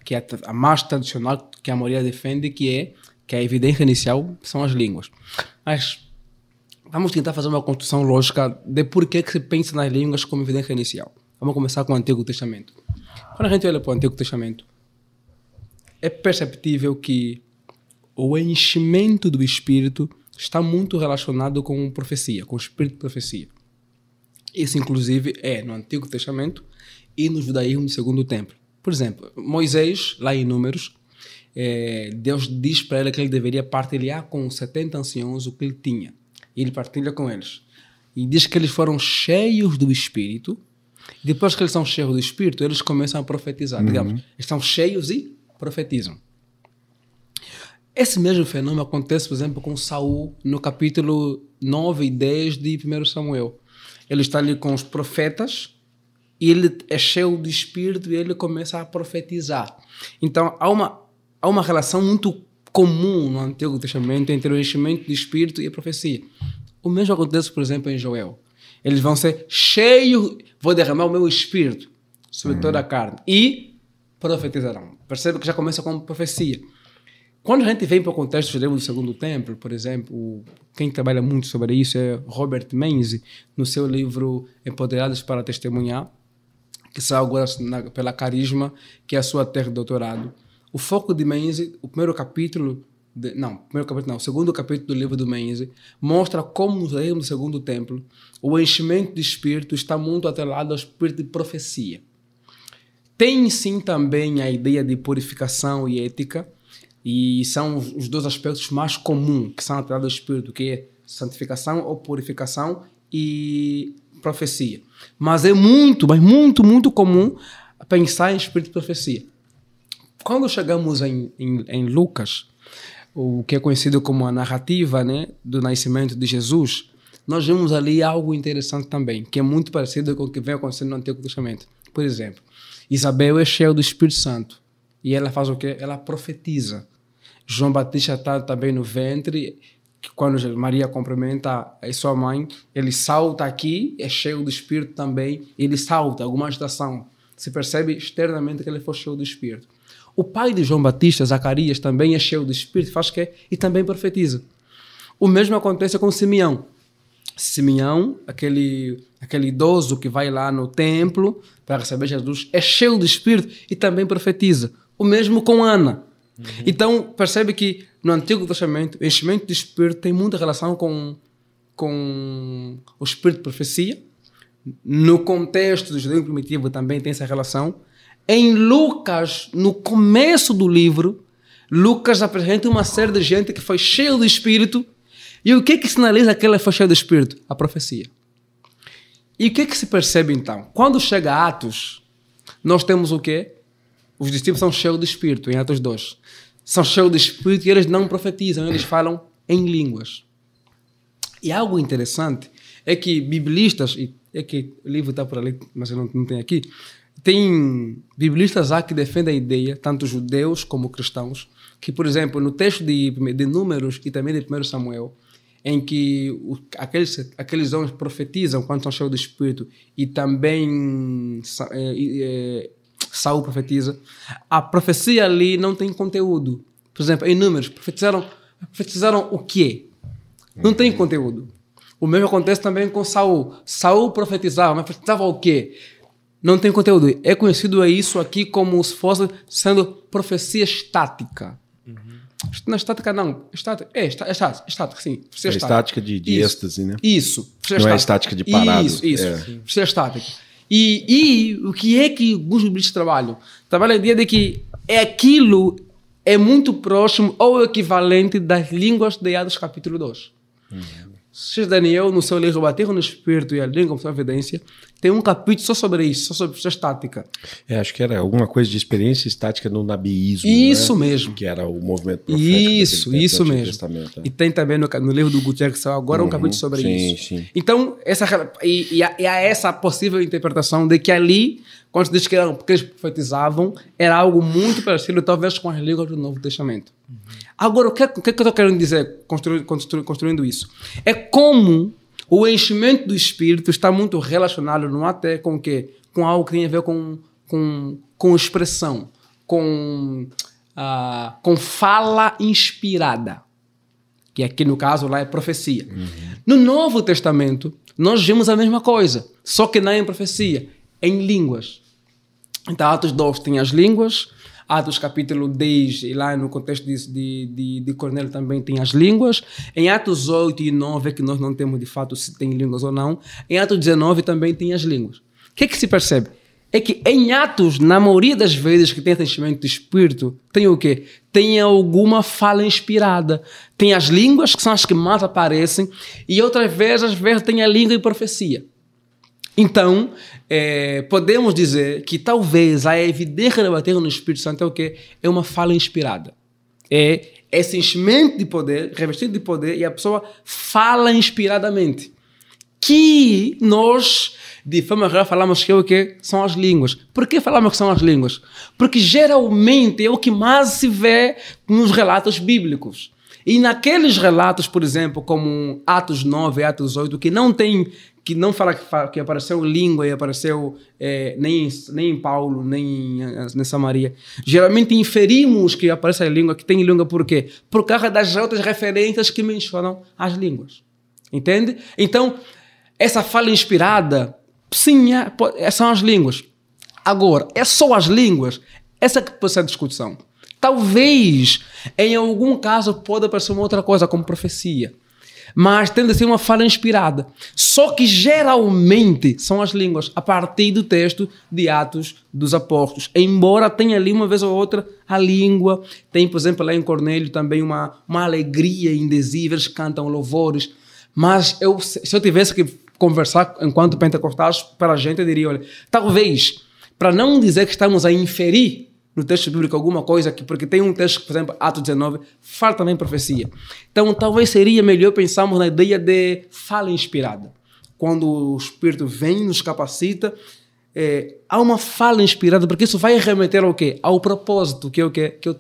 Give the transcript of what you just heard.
que é a mais tradicional, que a maioria defende, que a evidência inicial são as línguas. Mas vamos tentar fazer uma construção lógica de por que se pensa nas línguas como evidência inicial. Vamos começar com o Antigo Testamento. Quando a gente olha para o Antigo Testamento, é perceptível que o enchimento do Espírito está muito relacionado com profecia, com o Espírito de profecia. Isso, inclusive, é no Antigo Testamento e no judaísmo do Segundo Templo. Por exemplo, Moisés, lá em Números, Deus diz para ele que ele deveria partilhar com os 70 anciãos o que ele tinha. E ele partilha com eles. E diz que eles foram cheios do Espírito. Depois que eles são cheios do Espírito, eles começam a profetizar. Digamos, eles estão cheios e profetizam. Esse mesmo fenômeno acontece, por exemplo, com Saul no capítulo 9 e 10 de 1 Samuel. Ele está ali com os profetas e ele é cheio de Espírito e ele começa a profetizar. Então, há uma relação muito comum no Antigo Testamento entre o enchimento do Espírito e a profecia. O mesmo acontece, por exemplo, em Joel. Eles vão ser cheios, vou derramar o meu Espírito sobre toda a carne e profetizarão. Percebe que já começa com profecia. Quando a gente vem para o contexto judeu do Segundo Templo, por exemplo, quem trabalha muito sobre isso é Robert Menzies, no seu livro Empoderados para Testemunhar, que saiu agora pela Carisma, que é a sua tese de doutorado. O foco de Menzies, o segundo capítulo do livro do Menzies, mostra como no judaísmo do Segundo Templo o enchimento de Espírito está muito atrelado ao espírito de profecia. Tem sim também a ideia de purificação e ética, e são os dois aspectos mais comuns que são atrelados ao Espírito, que é santificação ou purificação e profecia. Mas é muito comum pensar em Espírito de profecia. Quando chegamos em Lucas, o que é conhecido como a narrativa, né, do nascimento de Jesus, nós vemos ali algo interessante também, que é muito parecido com o que vem acontecendo no Antigo Testamento. Por exemplo, Isabel é cheia do Espírito Santo. E ela faz o quê? Ela profetiza. João Batista está também no ventre. Quando Maria cumprimenta a sua mãe, ele salta aqui, é cheio do Espírito também. Ele salta, alguma agitação. Se percebe externamente que ele foi cheio do Espírito. O pai de João Batista, Zacarias, também é cheio do Espírito, faz o quê? E também profetiza. O mesmo acontece com Simeão. Simeão, aquele idoso que vai lá no templo para receber Jesus, é cheio do Espírito e também profetiza. O mesmo com Ana. Então, percebe que no Antigo Testamento, o enchimento do Espírito tem muita relação com o Espírito de profecia. No contexto do judaísmo primitivo também tem essa relação. Em Lucas, no começo do livro, Lucas apresenta uma série de gente que foi cheia do Espírito. E o que sinaliza que ela foi cheia do Espírito? A profecia. E o que se percebe então? Quando chega Atos, nós temos o quê? Os discípulos são cheios do Espírito, em Atos 2. São cheios do Espírito e eles não profetizam, eles falam em línguas. E algo interessante é que biblistas, e é que o livro está por ali, mas eu não tenho aqui, tem biblistas que defendem a ideia, tanto judeus como cristãos, que, por exemplo, no texto de Números e também de 1 Samuel, em que aqueles homens profetizam quando são cheios do Espírito e também Saul profetiza, a profecia ali não tem conteúdo. Por exemplo, em Números, profetizaram o quê? Não tem conteúdo. O mesmo acontece também com Saul. Saul profetizava, mas profetizava o quê? Não tem conteúdo. É conhecido isso aqui como se fosse sendo profecia estática. Não, estática não. Estática, sim. É estática de êxtase, né? Isso. Não é estática de parada. Isso. Profecia estática. E o que é que alguns biblistas trabalham? Trabalham a ideia de que aquilo é muito próximo ou equivalente das línguas de Atos capítulo 2. Daniel, no seu livro Bater no Espírito e a Língua como sua evidência, tem um capítulo só sobre isso, só sobre a estática. Acho que era alguma coisa de experiência estática no nabiísmo. Isso, né? Mesmo. Que era o movimento profético. Isso mesmo. E tem também no livro do Gutierrez agora um capítulo sobre isso. Sim. Então, há essa possível interpretação de que ali, quando se diz que eles profetizavam, era algo muito parecido, talvez, com as línguas do Novo Testamento. Agora, o que eu estou querendo dizer construindo isso? É como o enchimento do Espírito está muito relacionado, não até com o quê? Com algo que tem a ver com expressão, com fala inspirada, que aqui no caso lá é profecia. No Novo Testamento, nós vemos a mesma coisa, só que não é em profecia, em línguas. Então, Atos 2 tem as línguas, Atos capítulo 10, e lá no contexto de Cornélio também tem as línguas. Em Atos 8 e 9 é que nós não temos de fato se tem línguas ou não. Em Atos 19 também tem as línguas. O que se percebe? É que em Atos, na maioria das vezes que tem enchimento de Espírito, tem o quê? Tem alguma fala inspirada. Tem as línguas, que são as que mais aparecem, e outras vezes, às vezes, tem a língua e profecia. Então, podemos dizer que talvez a evidência de bater no Espírito Santo é o quê? É uma fala inspirada. É esse enchimento de poder, revestido de poder, e a pessoa fala inspiradamente. Que nós, de forma geral, falamos que é o quê? São as línguas. Por que falamos que são as línguas? Porque geralmente é o que mais se vê nos relatos bíblicos. E naqueles relatos, por exemplo, como Atos 9 e Atos 8, que não fala que apareceu língua e apareceu nem em Paulo, nem em Samaria. Geralmente inferimos que aparece a língua, que tem língua por quê? Por causa das outras referências que mencionam as línguas. Entende? Então, essa fala inspirada, sim, são as línguas. Agora, é só as línguas? Essa que pode ser a discussão. Talvez, em algum caso, pode aparecer uma outra coisa, como profecia. Mas tende a ser uma fala inspirada. Só que, geralmente, são as línguas, a partir do texto de Atos dos Apóstolos. Embora tenha ali, uma vez ou outra, a língua. Tem, por exemplo, lá em Cornélio, também uma alegria indizível, eles cantam louvores. Mas, se eu tivesse que conversar enquanto pentecostais para a gente, eu diria, olha, talvez, para não dizer que estamos a inferir no texto bíblico alguma coisa, porque tem um texto, por exemplo, Atos 19, fala também profecia. Então, talvez seria melhor pensarmos na ideia de fala inspirada. Quando o Espírito vem, nos capacita, há uma fala inspirada, porque isso vai remeter ao quê? Ao propósito, que é o quê? Que é o